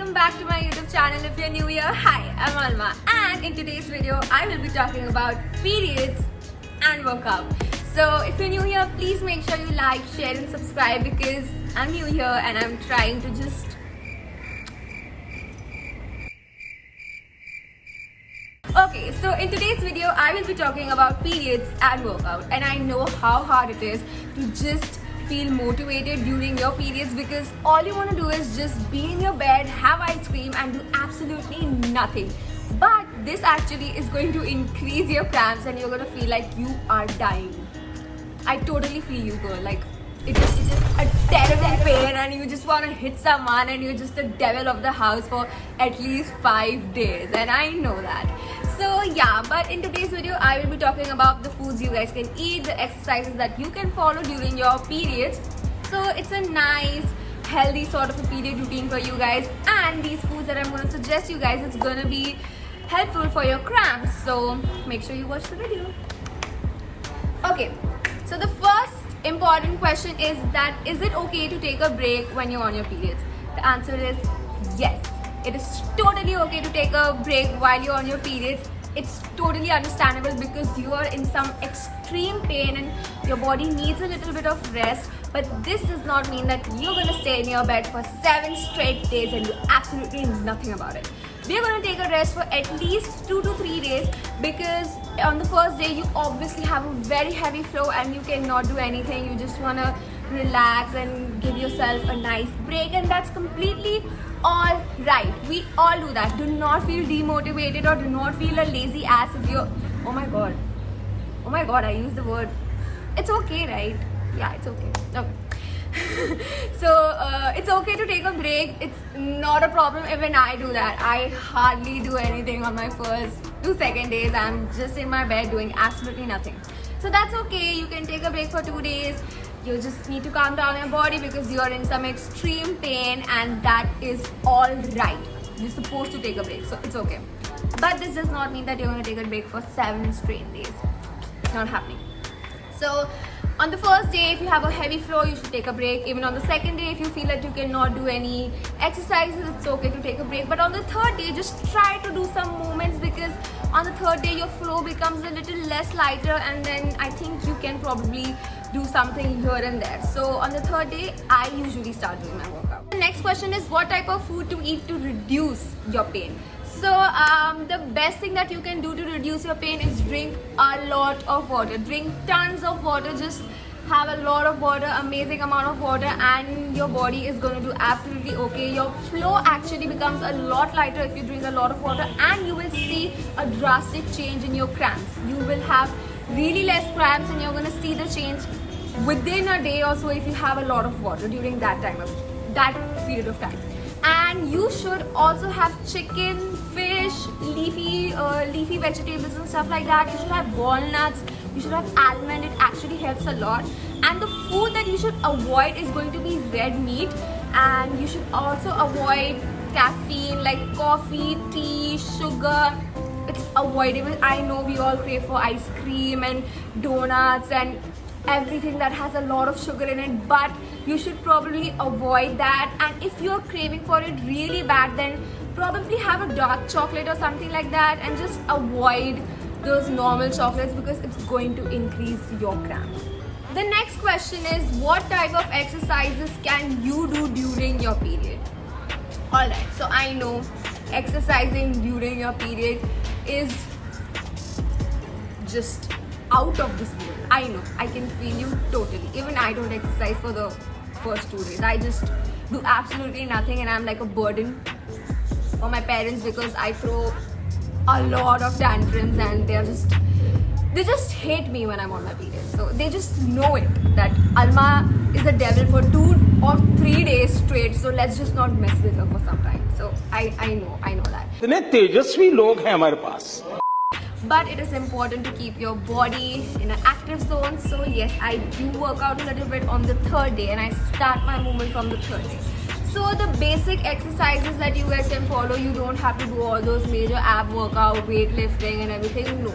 welcome back to my YouTube channel. If you're new here, hi, I'm Alma, and in today's video I will be talking about periods and workout. So if you're new here, please make sure you like, share and subscribe because I'm new here and I'm trying to just Okay, so in today's video I will be talking about periods and workout, and I know how hard it is to just feel motivated during your periods because all you want to do is just be in your bed, have ice cream and do absolutely nothing. But this actually is going to increase your cramps and you're going to feel like you are dying. I totally feel you, girl. Like it is a terrible pain and you just want to hit someone and you're just the devil of the house for at least 5 days, and I know that. So yeah, but in today's video I will be talking about the foods you guys can eat, the exercises that you can follow during your periods. So it's a nice healthy sort of a period routine for you guys, and these foods that I'm going to suggest you guys is going to be helpful for your cramps, so make sure you watch the video. Okay, so the first important question is that is it okay to take a break when you're on your periods? The answer is yes. It is totally okay to take a break while you're on your periods. It's totally understandable because you are in some extreme pain and your body needs a little bit of rest. But this does not mean that you're going to stay in your bed for 7 straight days and do absolutely nothing about it. We're going to take a rest for at least 2 to 3 days because on the first day you obviously have a very heavy flow and you cannot do anything. You just want to relax and give yourself a nice break, and that's completely all right. We all do that. Do not feel demotivated or do not feel a lazy ass if you're oh my god, I used the word. It's okay, right? Yeah, it's okay. So it's okay to take a break. It's not a problem. Even I do that. I hardly do anything on my first 2 second days. I'm just in my bed doing absolutely nothing. So that's okay. You can take a break for 2 days. You just need to calm down your body because you are in some extreme pain, and that is all right. You're supposed to take a break, so it's okay. But this does not mean that you're going to take a break for 7 straight days. It's not happening. So on the first day, if you have a heavy flow, you should take a break. Even on the second day, if you feel that you cannot do any exercises, it's okay to take a break. But on the third day, just try to do some movements because on the third day, your flow becomes a little less lighter, and then I think you can probably do something here and there. So on the third day, I usually start doing my workout. The next question is what type of food to eat to reduce your pain. So the best thing that you can do to reduce your pain is drink a lot of water. Drink tons of water. Just have a lot of water, amazing amount of water, and your body is going to do absolutely okay. Your flow actually becomes a lot lighter if you drink a lot of water, and you will see a drastic change in your cramps. You will have really less cramps and you're going to see the change within a day or so if you have a lot of water during that period of time. And you should also have chicken, fish, leafy vegetables and stuff like that. You should have walnuts, you should have almond. It actually helps a lot. And the food that you should avoid is going to be red meat, and you should also avoid caffeine like coffee, tea, sugar. It's avoidable. I know we all crave for ice cream and donuts and everything that has a lot of sugar in it, but you should probably avoid that. And if you're craving for it really bad, then probably have a dark chocolate or something like that, and just avoid those normal chocolates because it's going to increase your cramps. The next question is what type of exercises can you do during your period? Alright, so I know exercising during your period is just out of this world. I know, I can feel you totally. Even I don't exercise for the first 2 days. I just do absolutely nothing, and I'm like a burden for my parents because I throw a lot of tantrums, and they just hate me when I'm on my period. So they just know it that Alma is the devil for 2 or 3 days straight, so let's just not mess with her for some time. So I know that. इतने तेजस्वी लोग हैं हमारे पास. But it is important to keep your body in an active zone. So yes, I do work out a little bit on the third day, and I start my movement from the third day. So the basic exercises that you guys can follow, you don't have to do all those major ab workout, weightlifting and everything. No,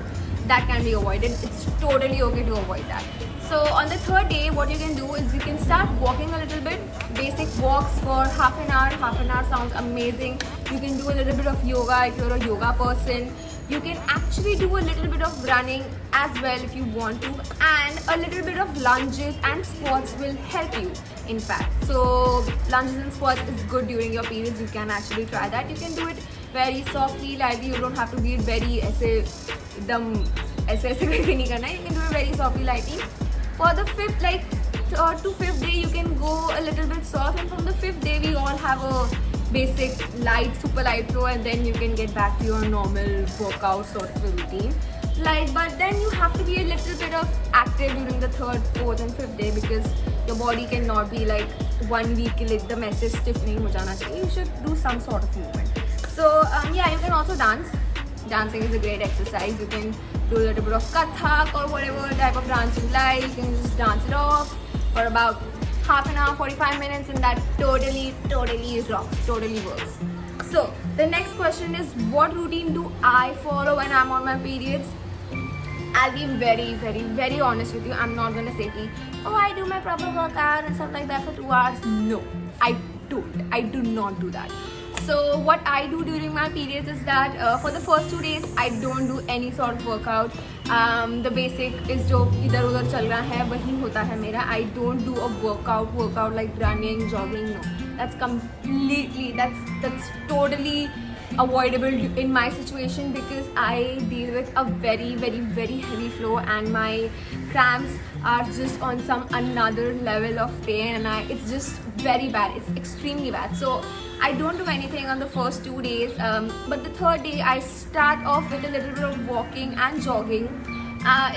that can be avoided. It's totally okay to avoid that. So on the third day, what you can do is you can start walking a little bit. Basic walks for half an hour. Half an hour sounds amazing. You can do a little bit of yoga if you're a yoga person. You can actually do a little bit of running as well if you want to, and a little bit of lunges and squats will help you, in fact. So lunges and squats is good during your periods. You can actually try that. You can do it very softly, lightly. You don't have to be very ऐसे करके नहीं करना है. You can do it very softly, lightly. For the fifth, to fifth day, you can go a little bit soft, and from the fifth day, we all have a basic light, super light flow, and then you can get back to your normal workout sort of a routine. But then you have to be a little bit of active during the third, fourth, and fifth day, because your body cannot be like 1 week like the message stiff nahi ho jana chahiye. You should do some sort of movement. So yeah, you can also dance. Dancing is a great exercise. You can do a little bit of Kathak or whatever type of dance you like. You can just dance it off for about half an hour, 45 minutes, and that totally rocks, totally works. So the next question is, what routine do I follow when I'm on my periods? I'll be very honest with you. I'm not gonna say, oh, I do my proper workout and stuff like that for 2 hours. No, I don't. I do not do that. So what I do during my periods is that for the first 2 days I don't do any sort of workout. The basic is जो इधर उधर चल रहा है वही होता है मेरा. I don't do a workout like running, jogging. No, that's totally avoidable in my situation, because I deal with a very heavy flow, and my cramps are just on some another level of pain, and it's just very bad. It's extremely bad. So I don't do anything on the first 2 days, but the third day I start off with a little bit of walking and jogging.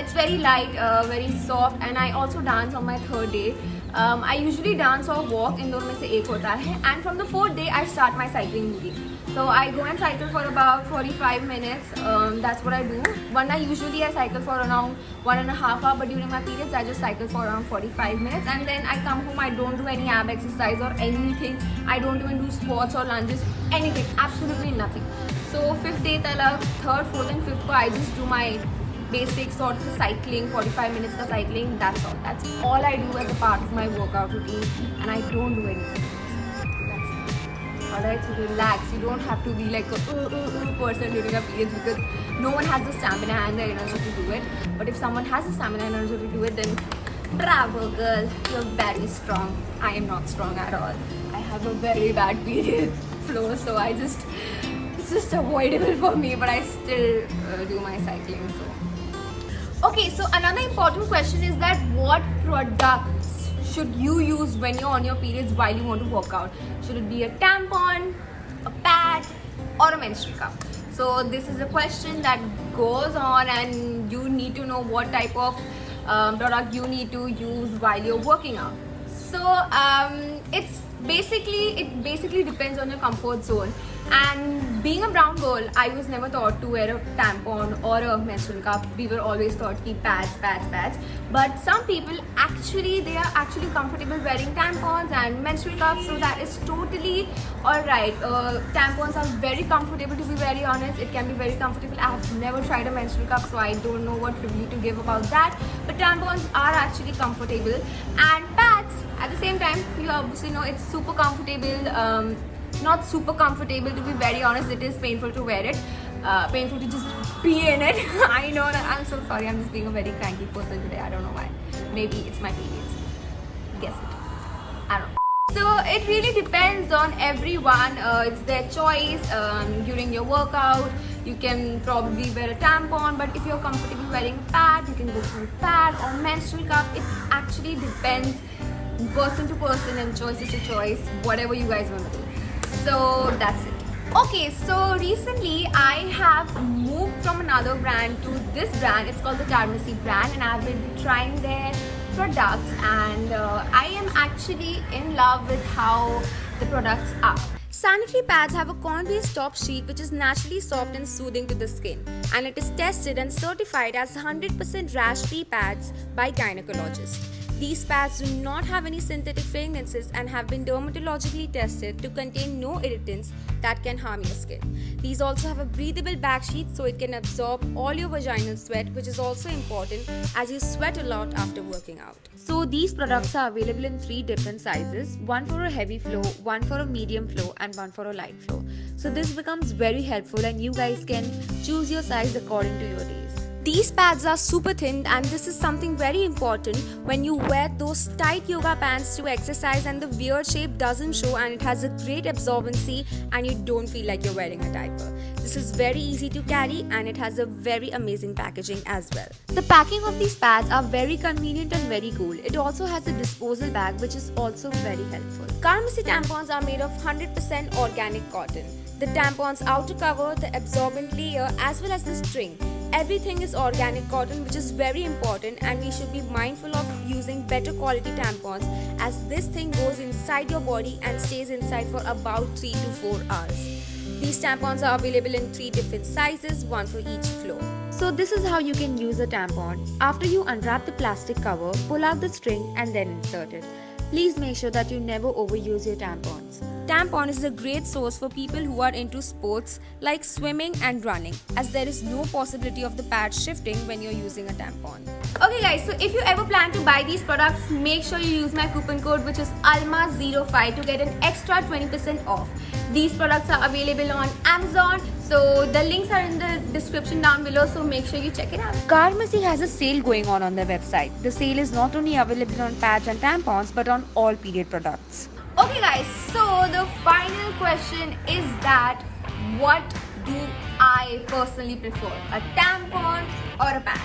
It's very light, very soft, and I also dance on my third day. I usually dance or walk, इन दोनों में से एक होता है. And from the fourth day I start my cycling routine. So I go and cycle for about 45 minutes. That's what I do. Usually I cycle for around 1.5 hours, but during my periods I just cycle for around 45 minutes, and then I come home. I don't do any ab exercise or anything. I don't even do squats or lunges, anything, absolutely nothing. So fifth day तक, third, fourth and fifth को I just do my basic sort of cycling, 45 minutes का cycling. That's all I do as a part of my workout routine, and I don't do anything. Alright, so relax. You don't have to be like a person during your periods, because no one has the stamina and the energy to do it. But if someone has the stamina and energy to do it, then bravo girl, you're very strong. I am not strong at all. I have a very bad period flow, so it's just avoidable for me, but I still do my cycling. Okay, so another important question is that what products should you use when you're on your periods while you want to work out? Should it be a tampon, a pad, or a menstrual cup? So this is a question that goes on, and you need to know what type of product you need to use while you're working out. So it basically depends on your comfort zone. And being a brown girl, I was never taught to wear a tampon or a menstrual cup. We were always taught to keep pads. But some people they are actually comfortable wearing tampons and menstrual cups, so that is totally alright. Tampons are very comfortable, to be very honest. It can be very comfortable. I have never tried a menstrual cup, so I don't know what review to give about that. But tampons are actually comfortable, and pads at the same time, you obviously know it's super comfortable. Not super comfortable, to be very honest. It is painful to wear it, painful to just be in it. I know that. I'm so sorry. I'm just being a very cranky person today. I don't know why. Maybe it's my periods. Guess it. I don't know. So it really depends on everyone. It's their choice. During your workout, you can probably wear a tampon, but if you're comfortable wearing pad, you can go for a pad or menstrual cup. It actually depends person to person, and choice is a choice. Whatever you guys want to do. So that's it. Okay, so recently I have moved from another brand to this brand. It's called the Carmesy brand, and I've been trying their products, and I am actually in love with how the products are. Sanitary pads have a corn-based top sheet which is naturally soft and soothing to the skin, and it is tested and certified as 100% rash-free pads by gynecologists. These pads do not have any synthetic fragrances and have been dermatologically tested to contain no irritants that can harm your skin. These also have a breathable back sheet so it can absorb all your vaginal sweat, which is also important as you sweat a lot after working out. So these products are available in 3 different sizes, one for a heavy flow, one for a medium flow and one for a light flow. So this becomes very helpful and you guys can choose your size according to your taste. These pads are super thin and this is something very important when you wear those tight yoga pants to exercise and the weird shape doesn't show and it has a great absorbency and you don't feel like you're wearing a diaper. This is very easy to carry and it has a very amazing packaging as well. The packing of these pads are very convenient and very cool. It also has a disposal bag which is also very helpful. Karmasi tampons are made of 100% organic cotton. The tampon's outer cover, the absorbent layer as well as the string. Everything is organic cotton, which is very important, and we should be mindful of using better quality tampons as this thing goes inside your body and stays inside for about 3 to 4 hours. These tampons are available in 3 different sizes, one for each floor. So this is how you can use a tampon. After you unwrap the plastic cover, pull out the string and then insert it. Please make sure that you never overuse your tampons. Tampon is a great source for people who are into sports like swimming and running, as there is no possibility of the pad shifting when you're using a tampon. Okay guys, so if you ever plan to buy these products, make sure you use my coupon code which is ALMA05 to get an extra 20% off. These products are available on Amazon, so the links are in the description down below, so make sure you check it out. Karmasi has a sale going on their website. The sale is not only available on pads and tampons but on all period products. Okay guys, so the final question is that what do I personally prefer, a tampon or a pad?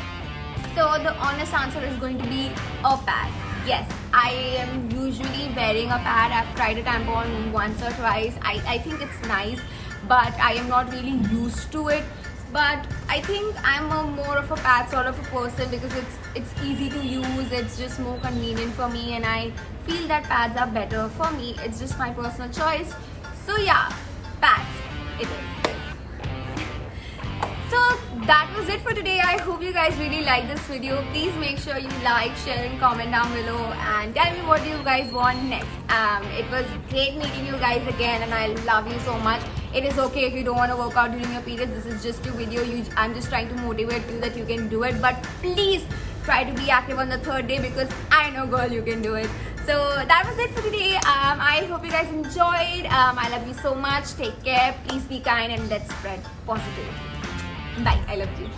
So the honest answer is going to be a pad. Yes, I am usually wearing a pad. I've tried a tampon once or twice. I think it's nice, but I am not really used to it. But I think I'm more of a pad sort of a person because it's easy to use, it's just more convenient for me and I feel that pads are better for me. It's just my personal choice. So yeah, pads it is. So that was it for today. I hope you guys really liked this video. Please make sure you like, share and comment down below and tell me what you guys want next. It was great meeting you guys again and I love you so much. It is okay if you don't want to work out during your periods. This is just a video. I'm just trying to motivate you that you can do it. But please try to be active on the 3rd day because I know girl you can do it. So that was it for today. I hope you guys enjoyed. I love you so much. Take care. Please be kind and let's spread positivity. Bye. I love you.